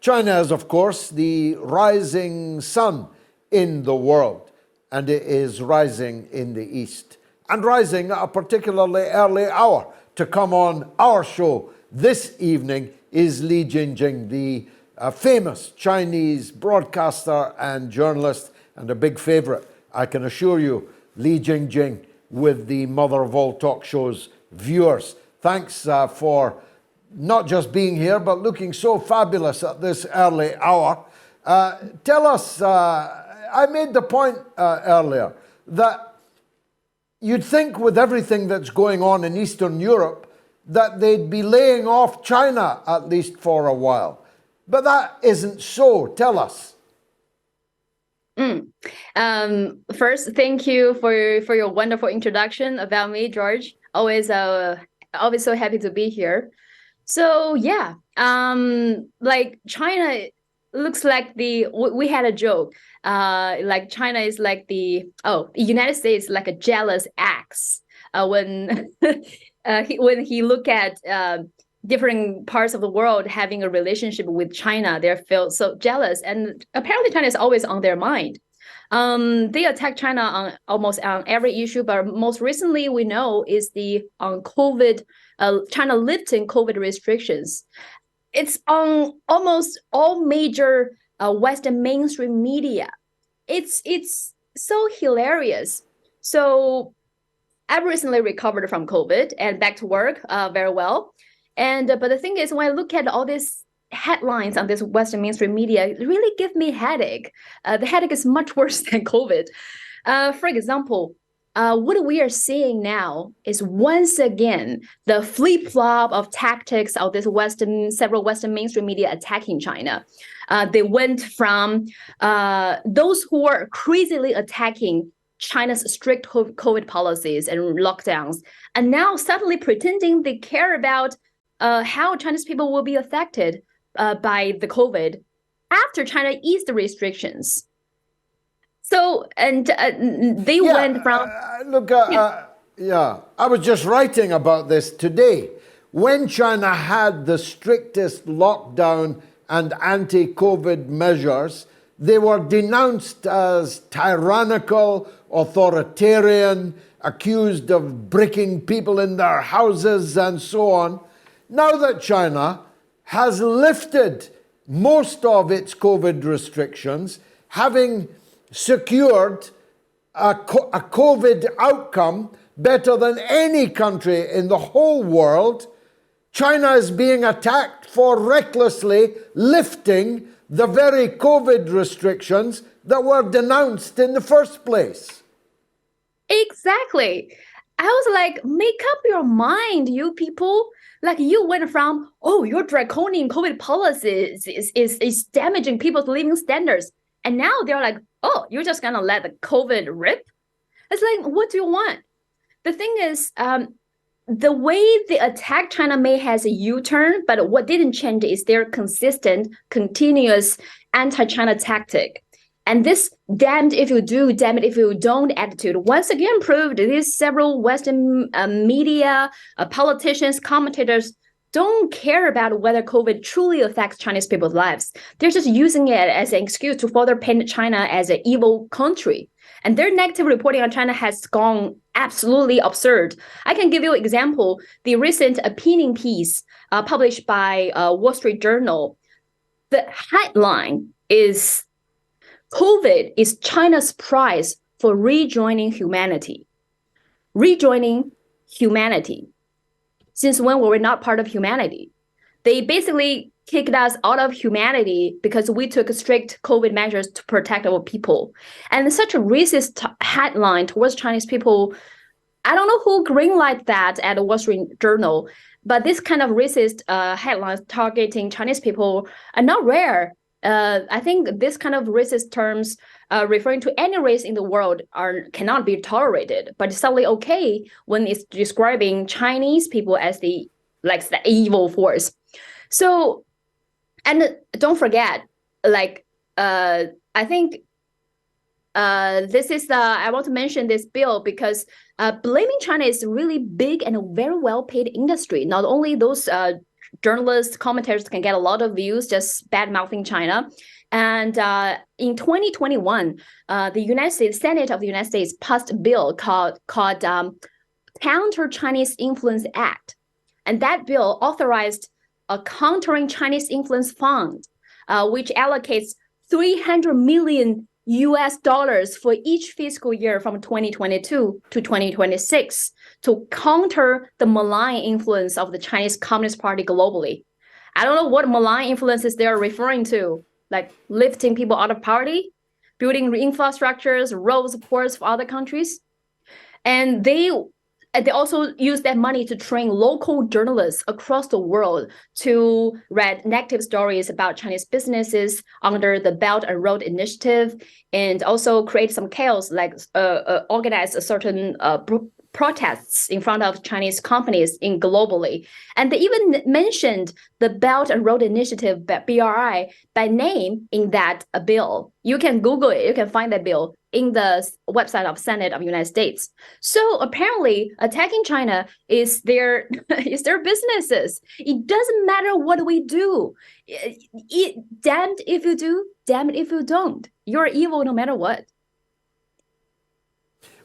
China is, of course, the rising sun in the world, and it is rising in the East, and rising at a particularly early hour. To come on our show this evening is JingJing, the famous Chinese broadcaster and journalist, and a big favorite, I can assure you, JingJing, with the mother of all talk shows viewers. Thanks for not just being here, but looking so fabulous at this early hour. Tell us, I made the point earlier that you'd think with everything that's going on in Eastern Europe that they'd be laying off China at least for a while. But that isn't so. Tell us. First, thank you for your wonderful introduction about me, George. Always so happy to be here. So yeah, like China looks like we had a joke. Like China is like the United States like a jealous ex. When when he look at different parts of the world having a relationship with China, they feel so jealous, and apparently China is always on their mind. They attack China on almost on every issue, but most recently we know is the on COVID, China lifting COVID restrictions. It's on almost all major Western mainstream media. It's so hilarious. So I've recently recovered from COVID and back to work very well. And but the thing is, when I look at all these headlines on this Western mainstream media, it really give me headache. The headache is much worse than COVID. For example, what we are seeing now is once again the flip-flop of tactics of this several Western mainstream media attacking China. They went from those who were crazily attacking China's strict COVID policies and lockdowns, and now suddenly pretending they care about how Chinese people will be affected by the COVID after China eased the restrictions. So, and they went from... I was just writing about this today. When China had the strictest lockdown and anti-COVID measures, they were denounced as tyrannical, authoritarian, accused of breaking people in their houses and so on. Now that China has lifted most of its COVID restrictions, having secured a COVID outcome better than any country in the whole world, China is being attacked for recklessly lifting the very COVID restrictions that were denounced in the first place. Exactly. I was like, make up your mind, you people. Like you went from, your draconian COVID policies is damaging people's living standards. And now they're like, you're just going to let the COVID rip? It's like, what do you want? The thing is, the way they attack China may has a U-turn, but what didn't change is their consistent, continuous anti-China tactic. And this damned if you do, damned if you don't attitude once again proved these several Western media, politicians, commentators don't care about whether COVID truly affects Chinese people's lives. They're just using it as an excuse to further paint China as an evil country. And their negative reporting on China has gone absolutely absurd. I can give you an example. The recent opinion piece published by Wall Street Journal, the headline is, COVID is China's prize for rejoining humanity. Rejoining humanity. Since when were we not part of humanity? They basically kicked us out of humanity because we took strict COVID measures to protect our people. And such a racist headline towards Chinese people, I don't know who greenlighted that at the Wall Street Journal, but this kind of racist headlines targeting Chinese people are not rare. I think this kind of racist terms referring to any race in the world cannot be tolerated, but it's suddenly okay when it's describing Chinese people as the evil force. So, and don't forget, I think this is I want to mention this bill because blaming China is a really big and a very well-paid industry. Not only those journalists, commentators can get a lot of views just bad mouthing China. And in 2021, the United States Senate of the United States passed a bill called Counter Chinese Influence Act, and that bill authorized a countering Chinese influence fund, which allocates $300 million for each fiscal year from 2022 to 2026 to counter the malign influence of the Chinese Communist Party globally. I don't know what malign influences they're referring to, like lifting people out of poverty, building infrastructures, roads, ports for other countries. And they also use that money to train local journalists across the world to read negative stories about Chinese businesses under the Belt and Road Initiative, and also create some chaos, like organize a certain protests in front of Chinese companies globally. And they even mentioned the Belt and Road Initiative, BRI, by name in that bill. You can Google it, you can find that bill in the website of Senate of the United States. So apparently attacking China is their businesses. It doesn't matter what we do. Damned if you do, damned if you don't. You're evil no matter what.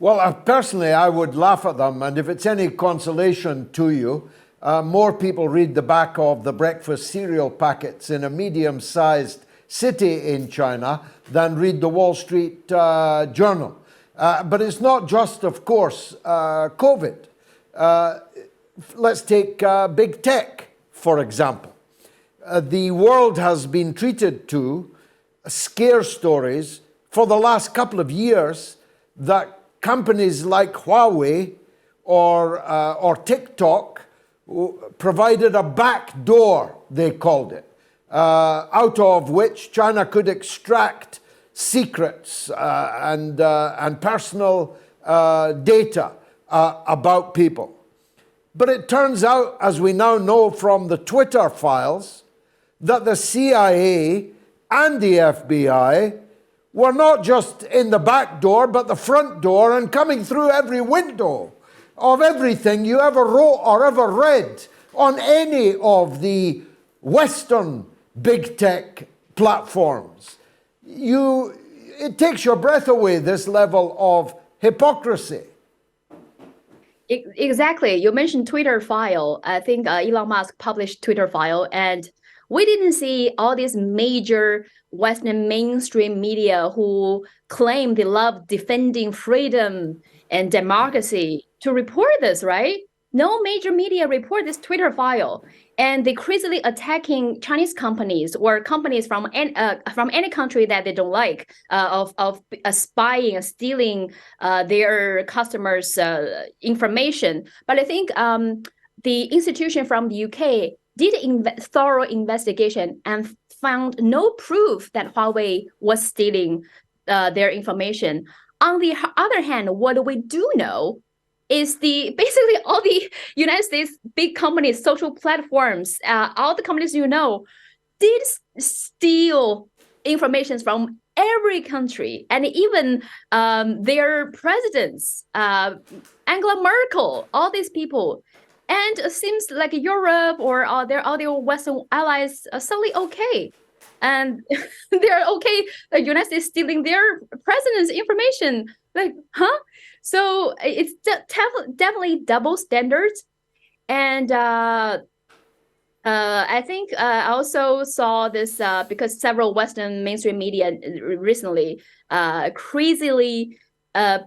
Well, personally, I would laugh at them, and if it's any consolation to you, more people read the back of the breakfast cereal packets in a medium-sized city in China than read the Wall Street Journal. But it's not just, of course, COVID. Let's take big tech, for example. The world has been treated to scare stories for the last couple of years that companies like Huawei or TikTok provided a back door, they called it, out of which China could extract secrets and personal data about people. But it turns out, as we now know from the Twitter files, that the CIA and the FBI were not just in the back door, but the front door, and coming through every window of everything you ever wrote or ever read on any of the Western big tech platforms. It takes your breath away, this level of hypocrisy. Exactly. You mentioned Twitter file. I think Elon Musk published Twitter file, and we didn't see all these major Western mainstream media who claim they love defending freedom and democracy to report this, right? No major media report this Twitter file, and they crazily attacking Chinese companies or companies from any country that they don't like, of spying, stealing their customers' information. But I think the institution from the UK did thorough investigation and found no proof that Huawei was stealing their information. On the other hand, what we do know is basically all the United States big companies, social platforms, all the companies did steal information from every country, and even their presidents, Angela Merkel, all these people. And it seems like Europe or all their Western allies are suddenly okay. And they're okay, the United States stealing their president's information. Like, huh? So it's definitely double standards. And I think I also saw this because several Western mainstream media recently crazily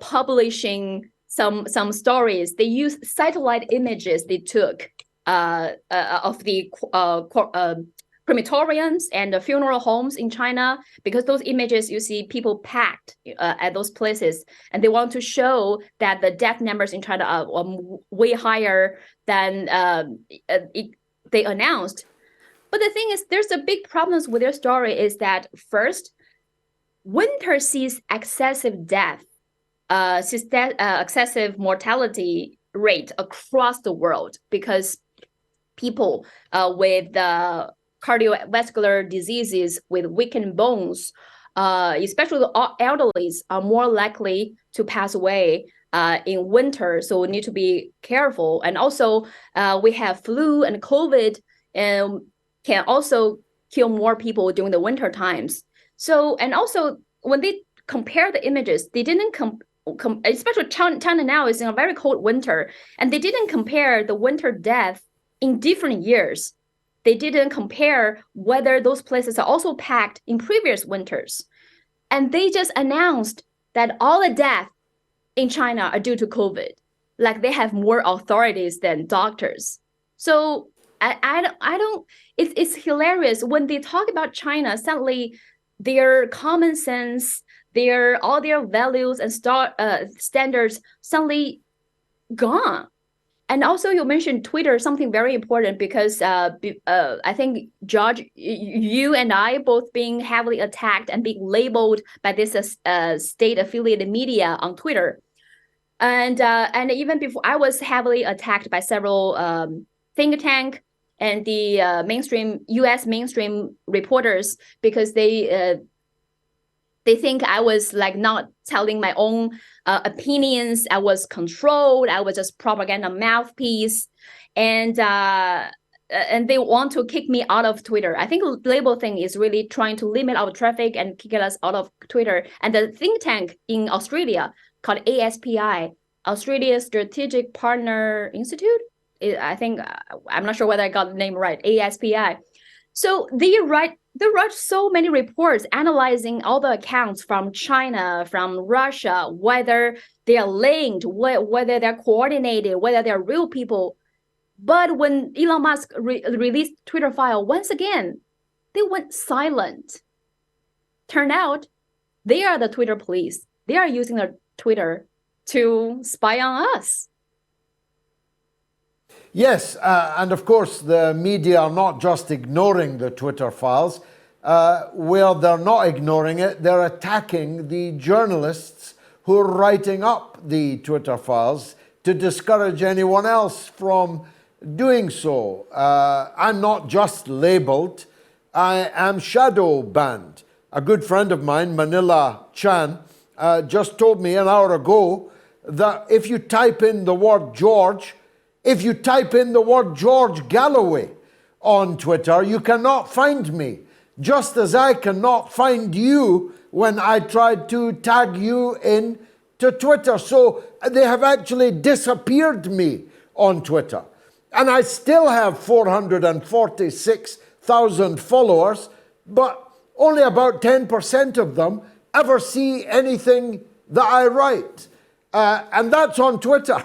publishing some stories. They used satellite images they took of the crematoriums and the funeral homes in China, because those images you see people packed at those places, and they want to show that the death numbers in China are way higher than they announced. But the thing is, there's a big problem with their story is that first, winter sees excessive death, excessive mortality rate across the world because people with cardiovascular diseases, with weakened bones, especially the elderly, are more likely to pass away in winter. So we need to be careful. And also we have flu and COVID and can also kill more people during the winter times. So, and also when they compare the images, they didn't especially China now is in a very cold winter, and they didn't compare the winter death in different years. They didn't compare whether those places are also packed in previous winters. And they just announced that all the deaths in China are due to COVID. Like they have more authorities than doctors. So I don't, it's hilarious when they talk about China, suddenly their common sense, all their values and standards suddenly gone. And also you mentioned Twitter, something very important, because I think, George, you and I both being heavily attacked and being labeled by this state-affiliated media on Twitter. And even before, I was heavily attacked by several think tank and the U.S. mainstream reporters, because they think I was like not telling my own opinions. I was controlled. I was just propaganda mouthpiece, and they want to kick me out of Twitter. I think the label thing is really trying to limit our traffic and kick us out of Twitter. And the think tank in Australia called ASPI, Australia Strategic Partner Institute. I think, I'm not sure whether I got the name right, ASPI. So they write so many reports analyzing all the accounts from China, from Russia, whether they are linked, whether they're coordinated, whether they're real people. But when Elon Musk released Twitter file, once again, they went silent. Turned out they are the Twitter police. They are using their Twitter to spy on us. Yes, and of course the media are not just ignoring the Twitter files. Where they're not ignoring it, they're attacking the journalists who are writing up the Twitter files to discourage anyone else from doing so. I'm not just labeled, I am shadow banned. A good friend of mine, Manila Chan, just told me an hour ago that if you type in the word George Galloway on Twitter, you cannot find me. Just as I cannot find you when I tried to tag you in to Twitter. So they have actually disappeared me on Twitter. And I still have 446,000 followers, but only about 10% of them ever see anything that I write. And that's on Twitter.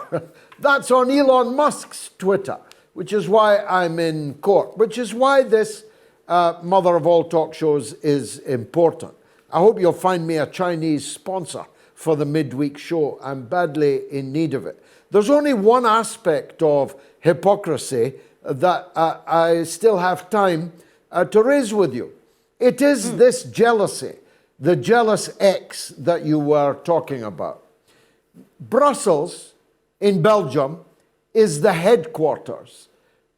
That's on Elon Musk's Twitter, which is why I'm in court, which is why this mother of all talk shows is important. I hope you'll find me a Chinese sponsor for the midweek show. I'm badly in need of it. There's only one aspect of hypocrisy that I still have time to raise with you. It is this jealousy, the jealous X that you were talking about. Brussels in Belgium is the headquarters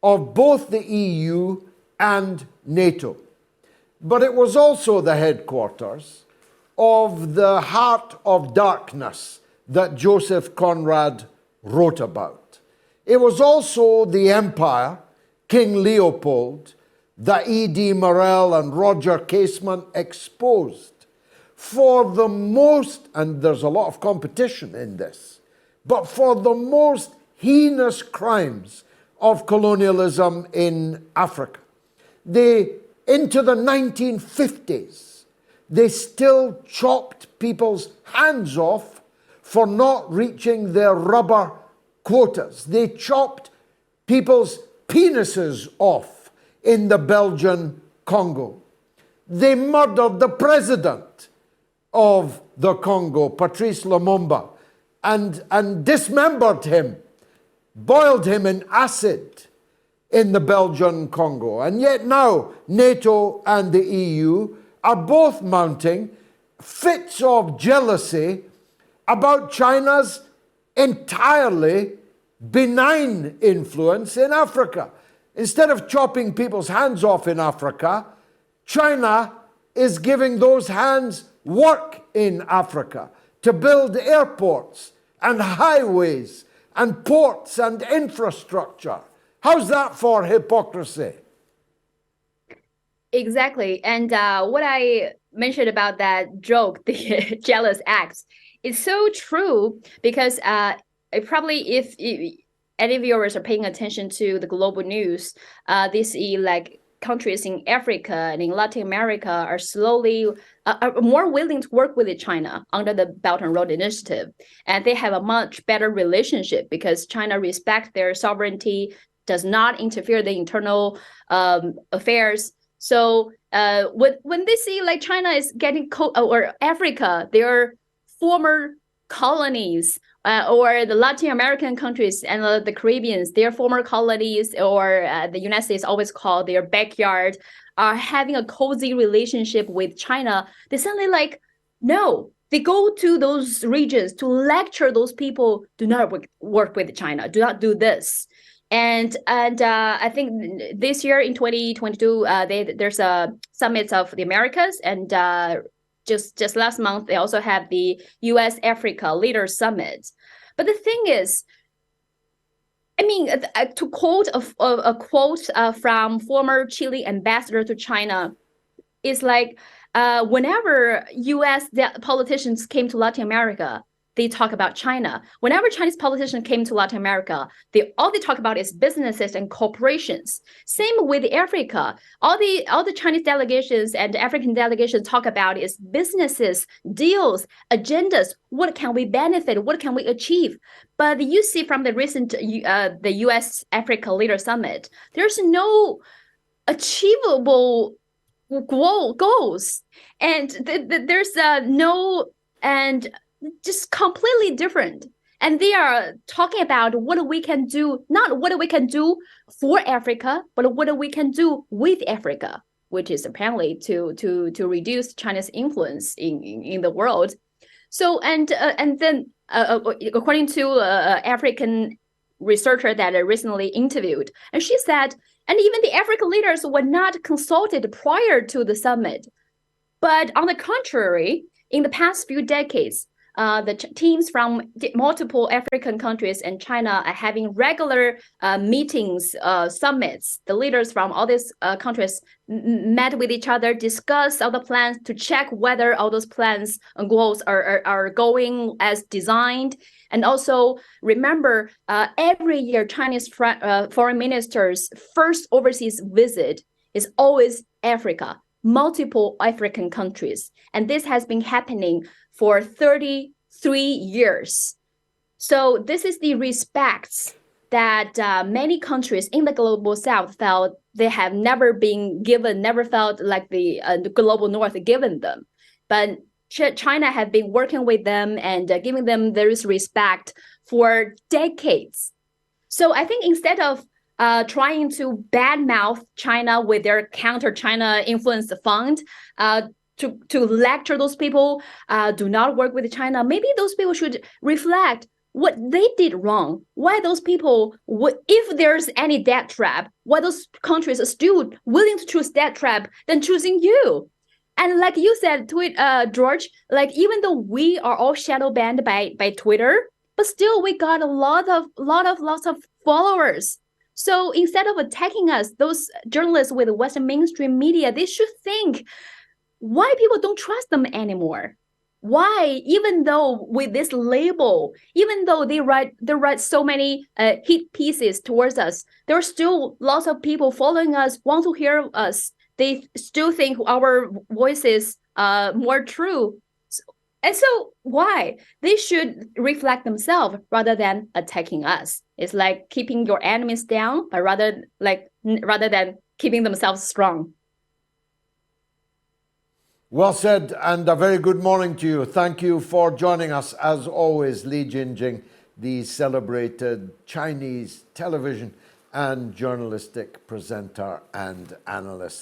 of both the EU and NATO. But it was also the headquarters of the heart of darkness that Joseph Conrad wrote about. It was also the empire, King Leopold, that E.D. Morel and Roger Casement exposed. For the most, and there's a lot of competition in this, but for the most heinous crimes of colonialism in Africa. Into the 1950s, they still chopped people's hands off for not reaching their rubber quotas. They chopped people's penises off in the Belgian Congo. They murdered the president of the Congo, Patrice Lumumba, and dismembered him, boiled him in acid in the Belgian Congo. And yet now NATO and the EU are both mounting fits of jealousy about China's entirely benign influence in Africa. Instead of chopping people's hands off in Africa, China is giving those hands work in Africa to build airports and highways and ports and infrastructure. How's that for hypocrisy? Exactly. And what I mentioned about that joke, the jealous acts, is so true because probably if any viewers are paying attention to the global news, these like countries in Africa and in Latin America are slowly are more willing to work with China under the Belt and Road Initiative, and they have a much better relationship because China respects their sovereignty, does not interfere the internal affairs. So when they see like China is getting or Africa, their former colonies, or the Latin American countries and the Caribbeans, their former colonies, or the United States always call their backyard, are having a cozy relationship with China, they suddenly like, no, they go to those regions to lecture those people, do not work with China, do not do this. And I think this year in 2022, there's a summit of the Americas, and just last month they also have the U.S. Africa Leaders Summit. But the thing is, I mean, to quote a quote from former Chile ambassador to China, is like whenever U.S. politicians came to Latin America, they talk about China. Whenever Chinese politicians came to Latin America, all they talk about is businesses and corporations. Same with Africa. All the Chinese delegations and African delegations talk about is businesses, deals, agendas. What can we benefit? What can we achieve? But you see from the recent the U.S. Africa Leader Summit, there's no achievable goals, and there's no, and just completely different. And they are talking about what we can do, not what we can do for Africa, but what we can do with Africa, which is apparently to reduce China's influence in the world. So and then according to African researcher that I recently interviewed, and she said, and even the African leaders were not consulted prior to the summit. But on the contrary, in the past few decades, the teams from multiple African countries and China are having regular meetings, summits. The leaders from all these countries met with each other, discussed all the plans to check whether all those plans and goals are going as designed. And also remember, every year Chinese foreign minister's first overseas visit is always Africa, multiple African countries. And this has been happening for 33 years. So this is the respects that many countries in the global south felt they have never been given, never felt like the global north given them. But China have been working with them and giving them this respect for decades. So I think instead of trying to badmouth China with their counter-China influence fund, to lecture those people, do not work with China, maybe those people should reflect what they did wrong. Why those people, if there's any debt trap, why those countries are still willing to choose debt trap than choosing you? And like you said, George, like even though we are all shadow banned by Twitter, but still we got lots of followers. So instead of attacking us, those journalists with Western mainstream media, they should think why people don't trust them anymore. Why, even though with this label, even though they write so many hit pieces towards us, there are still lots of people following us, want to hear us. They still think our voices are more true. And so why? They should reflect themselves rather than attacking us. It's like keeping your enemies down, but rather than keeping themselves strong. Well said, and a very good morning to you. Thank you for joining us, as always, Li JingJing, the celebrated Chinese television and journalistic presenter and analyst.